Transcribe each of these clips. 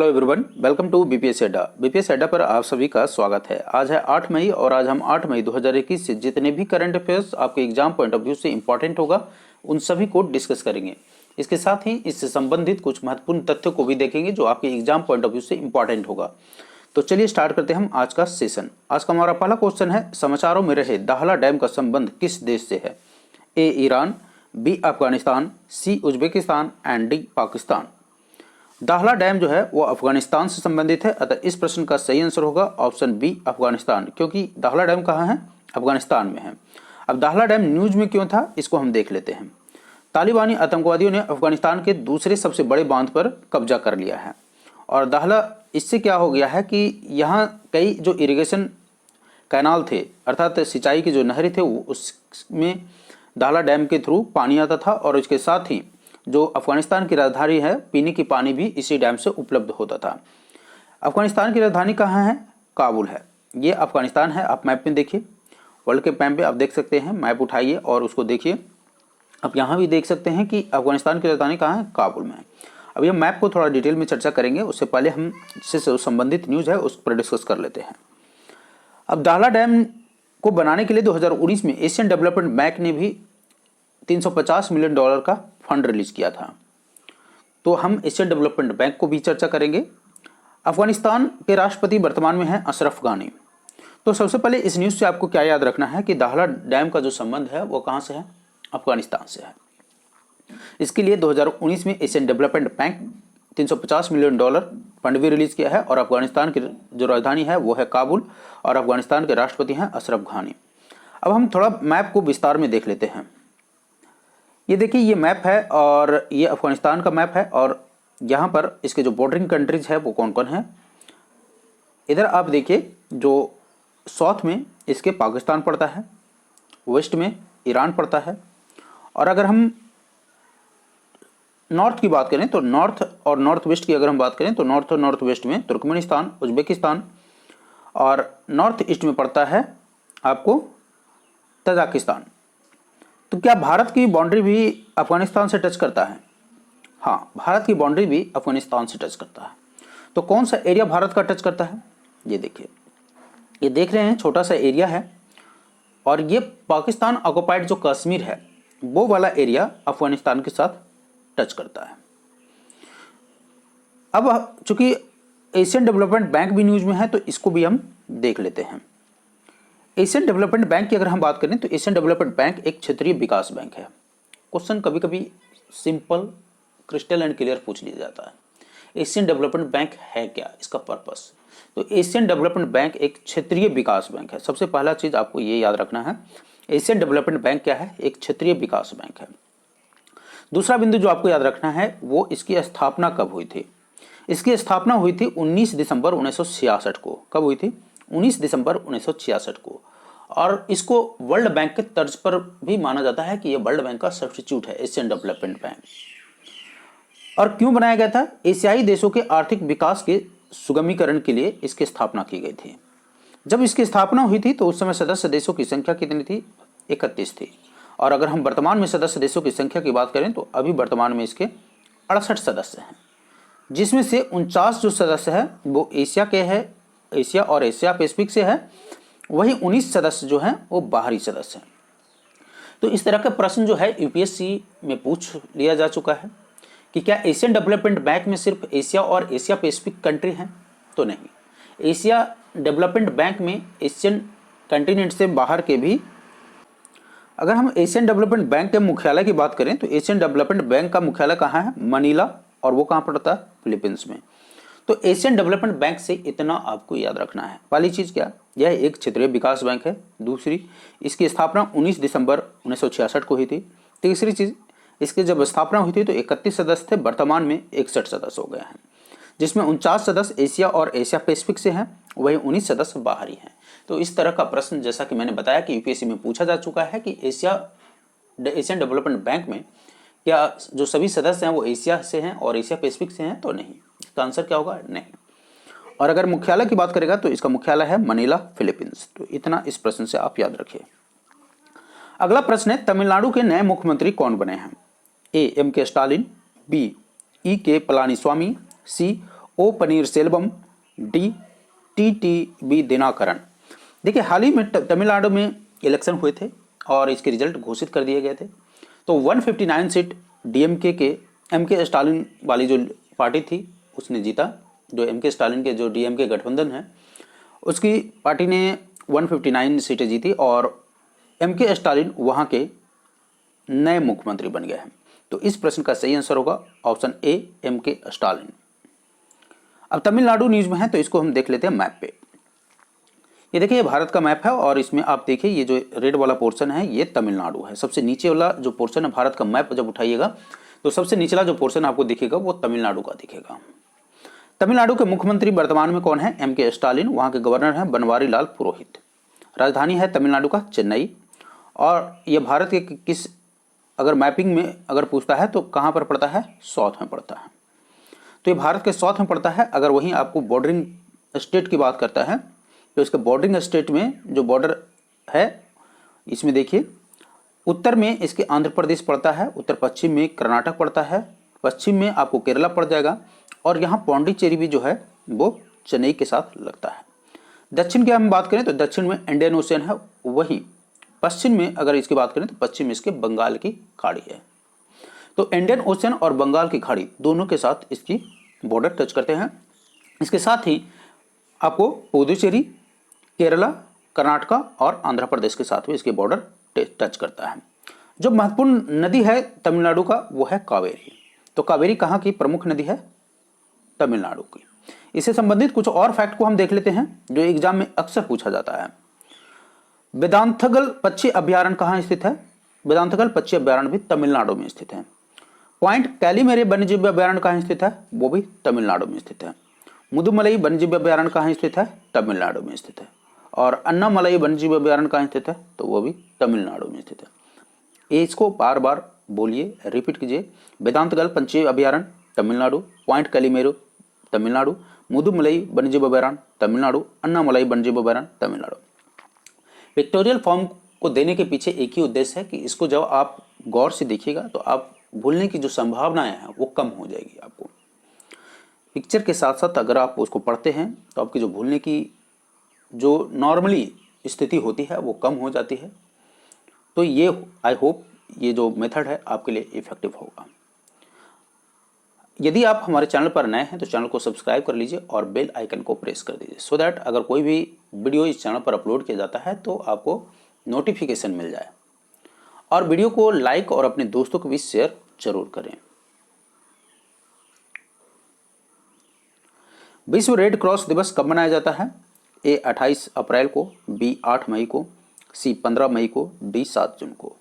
Hello everyone, welcome to BPSC Adda. BPSC Adda पर आप सभी का स्वागत है। आज है 8 मई और आज हम 8 मई 2021 से जितने भी करंट अफेयर्स आपके एग्जाम पॉइंट ऑफ व्यू से इंपॉर्टेंट होगा उन सभी को डिस्कस करेंगे। इसके साथ ही इससे संबंधित कुछ महत्वपूर्ण तथ्यों को भी देखेंगे जो आपके एग्जाम पॉइंट ऑफ व्यू से इंपॉर्टेंट होगा। तो चलिए स्टार्ट करते हैं हम आज का सेशन। आज का हमारा पहला क्वेश्चन है, समाचारों में रहे दाहला डैम का संबंध किस देश से है? A Iran, B Afghanistan, C Uzbekistan and D Pakistan. Dahla dam जो है वो अफगानिस्तान से संबंधित है, अतः इस प्रश्न का सही आंसर होगा ऑप्शन बी अफगानिस्तान, क्योंकि दाहला डैम कहाँ है? अफगानिस्तान में है। अब दाहला डैम न्यूज में क्यों था, इसको हम देख लेते हैं। तालिबानी आतंकवादियों ने अफगानिस्तान के दूसरे सबसे बड़े बांध पर कब्जा कर लिया है और दाहला इससे क्या हो गया है कि यहाँ कई जो इरिगेशन कैनाल थे अर्थात सिंचाई की जो नहरें थे उसमें दाहला डैम के थ्रू पानी आता था और इसके साथ ही जो अफगानिस्तान की राजधानी है पीने की पानी भी इसी डैम से उपलब्ध होता था। अफगानिस्तान की राजधानी कहाँ है? काबुल है। ये अफगानिस्तान है। आप मैप में देखिए, वर्ल्ड के मैप पे आप देख सकते हैं, मैप उठाइए और उसको देखिए। आप यहाँ भी देख सकते हैं कि अफगानिस्तान की राजधानी कहाँ है? काबुल में है। अब ये मैप को थोड़ा डिटेल में चर्चा करेंगे, उससे पहले हम इससे संबंधित न्यूज़ है उस पर डिस्कस कर लेते हैं। अब दाहला डैम को बनाने के लिए 2019 में एशियन डेवलपमेंट बैंक ने भी $350 मिलियन का फंड रिलीज किया था। तो हम एशियन डेवलपमेंट बैंक को भी चर्चा करेंगे। अफगानिस्तान के राष्ट्रपति वर्तमान में हैं अशरफ गानी। तो सबसे पहले इस न्यूज़ से आपको क्या याद रखना है कि दाहला डैम का जो संबंध है वो कहाँ से है? अफगानिस्तान से है। इसके लिए 2019 में Asian development bank $350 million fund भी रिलीज किया है और अफगानिस्तान की जो राजधानी है वो है काबुल और अफगानिस्तान के राष्ट्रपति हैं अशरफ गानी। अब हम थोड़ा मैप को विस्तार में देख लेते हैं। ये देखिए, ये मैप है और ये अफगानिस्तान का मैप है और यहाँ पर इसके जो बॉर्डरिंग कंट्रीज है वो कौन कौन है। इधर आप देखिए, जो साउथ में इसके पाकिस्तान पड़ता है, वेस्ट में ईरान पड़ता है और अगर हम नॉर्थ की बात करें तो नॉर्थ और नॉर्थ वेस्ट की अगर हम बात करें तो नॉर्थ और नॉर्थ वेस्ट में तुर्कमेनिस्तान, उज्बेकिस्तान और नॉर्थ ईस्ट में पड़ता है आपको तजाकिस्तान। तो क्या भारत की बाउंड्री भी अफगानिस्तान से टच करता है? हाँ, भारत की बाउंड्री भी अफगानिस्तान से टच करता है। तो कौन सा एरिया भारत का टच करता है? ये देखिए, ये देख रहे हैं छोटा सा एरिया है और ये पाकिस्तान ऑक्युपाइड जो कश्मीर है वो वाला एरिया अफगानिस्तान के साथ टच करता है। अब चूंकि एशियन डेवलपमेंट बैंक भी न्यूज में है तो इसको भी हम देख लेते हैं। एशियन डेवलपमेंट बैंक की अगर हम बात करें तो एशियन डेवलपमेंट बैंक एक क्षेत्रीय विकास बैंक है। क्वेश्चन कभी कभी सिंपल, क्रिस्टल एंड क्लियर पूछ लिया जाता है। एशियन डेवलपमेंट बैंक है क्या, इसका पर्पस? तो एशियन डेवलपमेंट बैंक एक क्षेत्रीय विकास बैंक है। सबसे पहला चीज आपको ये याद रखना है, एशियन डेवलपमेंट बैंक क्या है? एक क्षेत्रीय विकास बैंक है। दूसरा बिंदु जो आपको याद रखना है वो इसकी स्थापना कब हुई थी। इसकी स्थापना हुई थी 19 दिसंबर 1966 को। कब हुई थी? 19 दिसंबर 1966 को। और इसको वर्ल्ड बैंक के तर्ज पर भी माना जाता है कि यह वर्ल्ड बैंक का सब्स्टिट्यूट है, एशियन डेवलपमेंट बैंक। और क्यों बनाया गया था? एशियाई देशों के आर्थिक विकास के सुगमीकरण के लिए इसकी स्थापना की गई थी। जब इसकी स्थापना हुई थी तो उस समय सदस्य देशों की संख्या कितनी थी? 31 थी। और अगर हम वर्तमान में सदस्य देशों की संख्या की बात करें तो अभी वर्तमान में इसके 68 सदस्य हैं, जिसमें से 49 जो सदस्य है वो एशिया के है, एशिया और एशिया पैसिफिक से है। वही 19 सदस्य जो हैं वो बाहरी सदस्य हैं। तो इस तरह का प्रश्न जो है यूपीएससी में पूछ लिया जा चुका है कि क्या एशियन डेवलपमेंट बैंक में सिर्फ एशिया और एशिया पैसिफिक कंट्री हैं? तो नहीं, एशिया डेवलपमेंट बैंक में एशियन कंटिनेंट से बाहर के भी। अगर हम एशियन डेवलपमेंट बैंक के मुख्यालय की बात करें तो एशियन डेवलपमेंट बैंक का मुख्यालय कहाँ है? मनीला। और वो कहाँ पड़ता है? फिलीपींस में। तो एशियन डेवलपमेंट बैंक से इतना आपको याद रखना है। पहली चीज क्या? यह एक क्षेत्रीय विकास बैंक है। दूसरी, इसकी स्थापना 19 दिसंबर 1966 को हुई थी। तीसरी चीज, इसकी जब स्थापना हुई थी तो 31 सदस्य थे, वर्तमान में 61 सदस्य हो गए हैं, जिसमें 49 सदस्य एशिया और एशिया पैसिफिक से हैं, वही 19 सदस्य बाहरी हैं। तो इस तरह का प्रश्न जैसा कि मैंने बताया कि यूपीएससी में पूछा जा चुका है कि एशियन डेवलपमेंट बैंक में क्या जो सभी सदस्य हैं वो एशिया से हैं और एशिया पैसिफिक से हैं? तो नहीं, इसका आंसर क्या होगा? नहीं। और अगर मुख्यालय की बात करेगा तो इसका मुख्यालय है मनीला, फिलीपींस। तो इतना इस प्रश्न से आप याद रखिए। अगला प्रश्न है, तमिलनाडु के नए मुख्यमंत्री कौन बने हैं? ए एम के स्टालिन, बी ई के पलानीस्वामी, सी ओ पनीरसेल्वम, डी टीटीवी दिनाकरन। देखिए हाल ही में तमिलनाडु में इलेक्शन हुए थे और इसके रिजल्ट घोषित कर दिए गए थे। तो 159 सीट डीएमके के एमके स्टालिन वाली जो पार्टी थी उसने जीता। जो एमके स्टालिन के जो डीएमके गठबंधन है उसकी पार्टी ने 159 सीटें जीती और एमके स्टालिन वहाँ के नए मुख्यमंत्री बन गए हैं। तो इस प्रश्न का सही आंसर होगा ऑप्शन ए, एमके स्टालिन। अब तमिलनाडु न्यूज में है तो इसको हम देख लेते हैं मैप पे। ये देखिए ये भारत का मैप है और इसमें आप देखिए ये जो रेड वाला पोर्शन है ये तमिलनाडु है। सबसे नीचे वाला जो पोर्शन है भारत का मैप जब उठाइएगा तो सबसे निचला जो पोर्शन आपको दिखेगा वो तमिलनाडु का दिखेगा। तमिलनाडु के मुख्यमंत्री वर्तमान में कौन है? एमके स्टालिन। वहाँ के गवर्नर हैं बनवारी लाल पुरोहित। राजधानी है तमिलनाडु का चेन्नई। और ये भारत के किस अगर मैपिंग में अगर पूछता है तो कहाँ पर पड़ता है? साउथ में पड़ता है। तो ये भारत के साउथ में पड़ता है। अगर वहीं आपको बॉर्डरिंग स्टेट की बात करता है तो इसके बॉर्डरिंग स्टेट में जो बॉर्डर है इसमें देखिए उत्तर में इसके आंध्र प्रदेश पड़ता है, उत्तर पश्चिम में कर्नाटक पड़ता है, पश्चिम में आपको केरला पड़ जाएगा और यहाँ पौंडीचेरी भी जो है वो चेन्नई के साथ लगता है। दक्षिण की हम बात करें तो दक्षिण में इंडियन ओशियन है, वहीं पश्चिम में अगर इसकी बात करें तो पश्चिम में इसके बंगाल की खाड़ी है। तो इंडियन ओशियन और बंगाल की खाड़ी दोनों के साथ इसकी बॉर्डर टच करते हैं। इसके साथ ही आपको पुदुचेरी, केरला, कर्नाटका और आंध्र प्रदेश के साथ भी इसके बॉर्डर टच करता है। जो महत्वपूर्ण नदी है तमिलनाडु का वो है कावेरी। तो कावेरी कहाँ की प्रमुख नदी है? तमिलनाडु की। इससे संबंधित कुछ और फैक्ट को हम देख लेते हैं जो एग्जाम में अक्सर पूछा जाता है। वेदांतगल पक्षी अभ्यारण्य कहाँ स्थित है? वेदांतगल पक्षी अभ्यारण्य भी तमिलनाडु में स्थित है। पॉइंट कैलीमेरे वन्यजीव अभ्यारण्य कहाँ स्थित है? वो भी तमिलनाडु में स्थित है। मुदुमलई वन्यजीव अभ्यारण्य कहाँ स्थित है? तमिलनाडु में स्थित है। और अन्नामलई वन्यजीव अभ्यारण्य कहाँ स्थित है? तो वो भी तमिलनाडु में स्थित है। इसको बार बार बोलिए, रिपीट कीजिए। वेदांतगल पक्षी अभ्यारण्य तमिलनाडु, पॉइंट कैलीमेरो तमिलनाडु, मुदुमलई वन्यजीव अभ्यारण्य तमिलनाडु, अन्नामलई वन्यजीव अभ्यारण्य तमिलनाडु। पिक्टोरियल फॉर्म को देने के पीछे एक ही उद्देश्य है कि इसको जब आप गौर से देखिएगा तो आप भूलने की जो संभावनाएं हैं वो कम हो जाएगी। आपको पिक्चर के साथ साथ अगर आप उसको पढ़ते हैं तो आपकी जो भूलने की जो नॉर्मली स्थिति होती है वो कम हो जाती है। तो ये आई होप ये जो मेथड है आपके लिए इफेक्टिव होगा। यदि आप हमारे चैनल पर नए हैं तो चैनल को सब्सक्राइब कर लीजिए और बेल आइकन को प्रेस कर दीजिए सो दैट अगर कोई भी वीडियो इस चैनल पर अपलोड किया जाता है तो आपको नोटिफिकेशन मिल जाए। और वीडियो को लाइक और अपने दोस्तों को भी शेयर जरूर करें। विश्व रेड क्रॉस दिवस कब मनाया जाता है? ए 28 अप्रैल को, बी 8 मई को, सी 15 मई को, डी 7 जून को।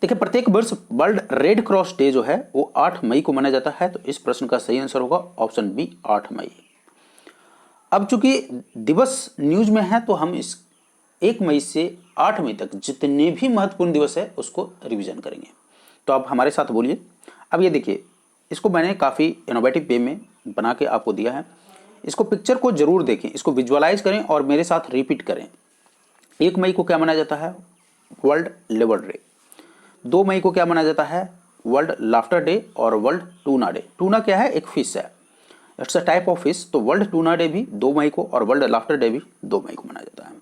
देखिए प्रत्येक वर्ष वर्ल्ड रेड क्रॉस डे जो है वो 8 मई को मनाया जाता है। तो इस प्रश्न का सही आंसर होगा ऑप्शन बी 8 मई। अब चूंकि दिवस न्यूज में है तो हम इस 1 मई से 8 मई तक जितने भी महत्वपूर्ण दिवस है उसको रिवीजन करेंगे। तो आप हमारे साथ बोलिए। अब ये देखिए इसको मैंने काफ़ी इनोवेटिव वे में बना के आपको दिया है। इसको पिक्चर को जरूर देखें, इसको विजुअलाइज करें और मेरे साथ रिपीट करें। 1 मई को क्या मनाया जाता है? World labour day. 2 मई को क्या मनाया जाता है? वर्ल्ड लाफ्टर डे और वर्ल्ड टूना डे। टूना क्या है? एक फिश है, it's a type of fish. तो वर्ल्ड टूना डे भी 2 मई को और वर्ल्ड लाफ्टर डे भी 2 मई को मनाया जाता है।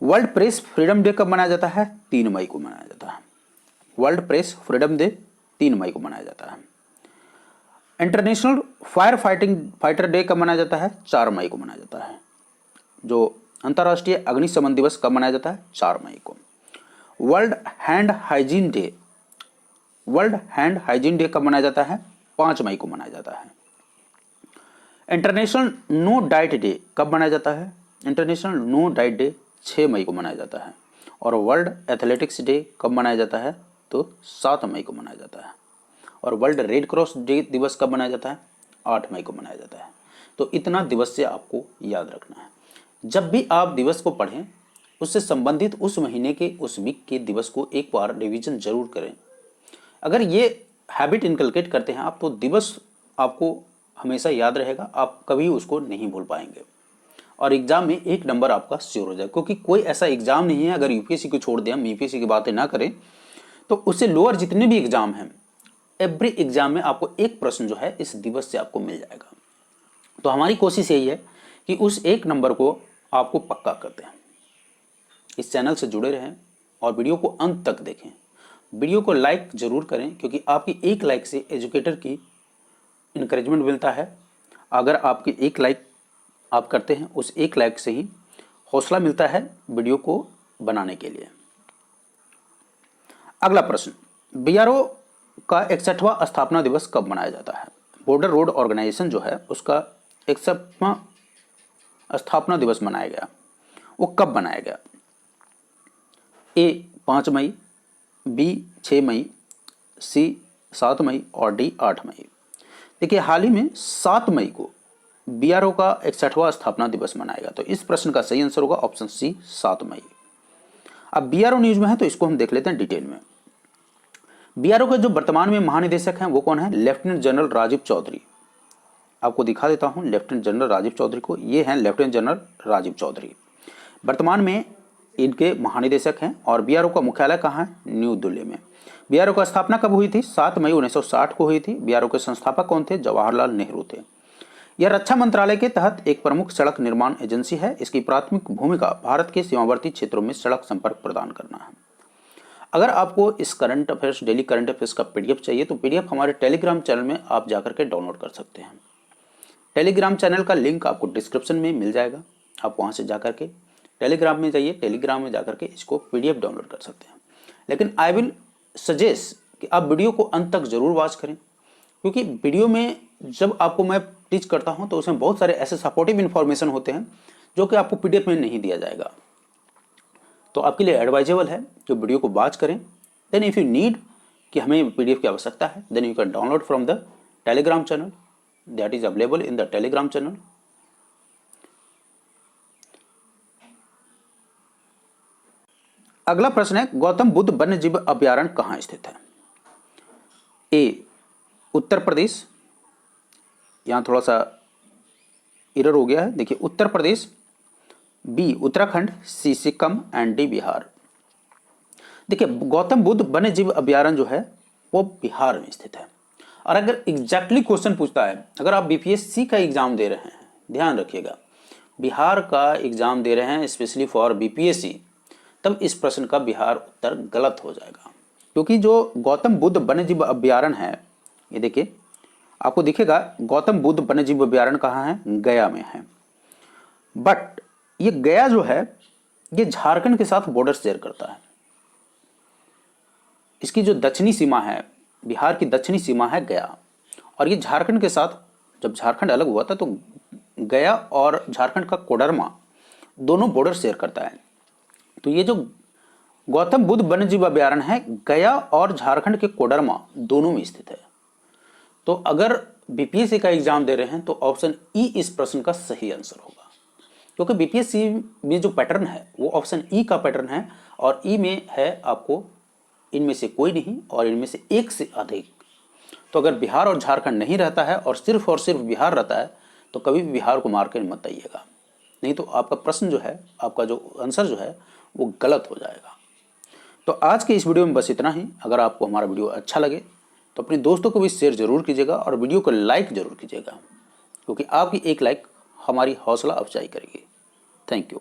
वर्ल्ड प्रेस फ्रीडम डे कब मनाया जाता है? 3 मई को मनाया जाता है। वर्ल्ड प्रेस फ्रीडम डे 3 मई को मनाया जाता है। इंटरनेशनल फायर फाइटर डे कब मनाया जाता है? 4 मई को मनाया जाता है। जो अंतर्राष्ट्रीय अग्निशमन दिवस कब मनाया जाता है? 4 मई को। World hand hygiene day, world hand hygiene day कब मनाया जाता है? 5 मई को मनाया जाता है। इंटरनेशनल नो डाइट डे कब मनाया जाता है? इंटरनेशनल नो डाइट डे 6 मई को मनाया जाता है। और वर्ल्ड एथलेटिक्स डे कब मनाया जाता है? तो 7 मई को मनाया जाता है। और वर्ल्ड रेड क्रॉस डे दिवस कब मनाया जाता है? 8 मई को मनाया जाता है। तो इतना दिवस से आपको याद रखना है। जब भी आप दिवस को पढ़ें उससे संबंधित उस महीने के उस वीक के दिवस को एक बार रिवीजन जरूर करें। अगर ये हैबिट इनकलकेट करते हैं आप तो दिवस आपको हमेशा याद रहेगा, आप कभी उसको नहीं भूल पाएंगे और एग्जाम में 1 नंबर आपका श्योर हो जाए। क्योंकि कोई ऐसा एग्जाम नहीं है, अगर यूपीएससी को छोड़ दें, हम यूपीएससी की बातें ना करें तो उससे लोअर जितने भी एग्जाम हैं एवरी एग्जाम में आपको एक प्रश्न जो है इस दिवस से आपको मिल जाएगा। तो हमारी कोशिश यही है कि उस एक नंबर को आपको पक्का कर दें। इस चैनल से जुड़े रहें और वीडियो को अंत तक देखें। वीडियो को लाइक ज़रूर करें, क्योंकि आपकी एक लाइक से एजुकेटर की इनकरेजमेंट मिलता है। अगर आपकी एक लाइक आप करते हैं, उस एक लाइक से ही हौसला मिलता है वीडियो को बनाने के लिए। अगला प्रश्न, बीआरओ का 61वां स्थापना दिवस कब मनाया जाता है? बॉर्डर रोड ऑर्गेनाइजेशन जो है उसका 61वां स्थापना दिवस मनाया गया, वो कब मनाया गया? ए 5 मई, बी 6 मई, सी 7 मई और डी 8 मई। देखिए, हाल ही में 7 मई को बीआरओ का 61वां स्थापना दिवस मनाया गया। तो इस प्रश्न का सही आंसर होगा ऑप्शन सी 7 मई। अब बीआरओ न्यूज में है तो इसको हम देख लेते हैं डिटेल में। बीआरओ के जो वर्तमान में महानिदेशक हैं वो कौन है? Lieutenant general Rajiv Chaudhary. आपको दिखा देता हूं लेफ्टिनेंट जनरल राजीव चौधरी को। ये हैं लेफ्टिनेंट जनरल राजीव चौधरी, वर्तमान में इनके महानिदेशक हैं। और बीआरओ का मुख्यालय कहाँ है? न्यू दिल्ली में। बीआरओ का स्थापना कब हुई थी? 7 मई 1960 को हुई थी। बीआरओ के संस्थापक कौन थे? जवाहरलाल नेहरू थे। यह रक्षा मंत्रालय के तहत एक प्रमुख सड़क निर्माण एजेंसी है। इसकी प्राथमिक भूमिका भारत के सीमावर्ती क्षेत्रों में सड़क संपर्क प्रदान करना है। अगर आपको इस current affairs, daily current affairs का पीडीएफ चाहिए तो पीडीएफ हमारे टेलीग्राम चैनल में आप जाकर के डाउनलोड कर सकते हैं। टेलीग्राम चैनल का लिंक आपको डिस्क्रिप्शन में मिल जाएगा। आप वहाँ से जाकर के टेलीग्राम में जाइए, टेलीग्राम में जाकर के इसको पीडीएफ डाउनलोड कर सकते हैं। लेकिन आई विल सजेस्ट कि आप वीडियो को अंत तक जरूर वॉच करें, क्योंकि वीडियो में जब आपको मैं टीच करता हूं तो उसमें बहुत सारे ऐसे सपोर्टिव इन्फॉर्मेशन होते हैं जो कि आपको पीडीएफ में नहीं दिया जाएगा। तो आपके लिए एडवाइजेबल है कि वीडियो को वॉच करें। देन इफ यू नीड कि हमें पीडीएफ की आवश्यकता है, then you can download from the Telegram channel that is available in the Telegram channel. अगला प्रश्न है, गौतम बुद्ध वन्यजीव अभयारण्य कहाँ स्थित है? ए उत्तर प्रदेश, यहाँ थोड़ा सा एरर हो गया है, देखिए Uttar Pradesh, B Uttarakhand, C Sikkim and D Bihar. देखिए, गौतम बुद्ध वन्यजीव अभयारण्य जो है वो बिहार में स्थित है। और अगर एग्जैक्टली क्वेश्चन पूछता है, अगर आप बीपीएससी का एग्जाम दे रहे हैं, ध्यान रखिएगा, बिहार का एग्जाम दे रहे हैं स्पेशली फॉर बीपीएससी, तब इस प्रश्न का बिहार उत्तर गलत हो जाएगा। क्योंकि जो गौतम बुद्ध वन्यजीव अभयारण्य है, ये देखिए आपको दिखेगा गौतम बुद्ध वन्यजीव अभयारण्य कहाँ है? गया में है। बट ये गया जो है ये झारखंड के साथ बॉर्डर शेयर करता है। इसकी जो दक्षिणी सीमा है, बिहार की दक्षिणी सीमा है गया, और ये झारखंड के साथ, जब झारखंड अलग हुआ था तो गया और झारखंड का कोडरमा दोनों बॉर्डर शेयर करता है। तो ये जो गौतम बुद्ध वन्यजीव अभयारण्य है गया और झारखंड के कोडरमा दोनों में स्थित है। तो अगर बीपीएससी का एग्जाम दे रहे हैं तो ऑप्शन ई इस प्रश्न का सही आंसर होगा, क्योंकि बीपीएससी में जो पैटर्न है वो ऑप्शन ई का पैटर्न है, और ई में है आपको इनमें से कोई नहीं और इनमें से एक से अधिक। तो अगर बिहार और झारखंड नहीं रहता है और सिर्फ बिहार रहता है तो कभी भी बिहार को मार कर मत आइएगा, नहीं तो आपका प्रश्न जो है, आपका जो आंसर जो है वो गलत हो जाएगा। तो आज के इस वीडियो में बस इतना ही। अगर आपको हमारा वीडियो अच्छा लगे तो अपने दोस्तों को भी शेयर जरूर कीजिएगा और वीडियो को लाइक जरूर कीजिएगा, क्योंकि आपकी एक लाइक हमारी हौसला अफजाई करेगी। Thank you.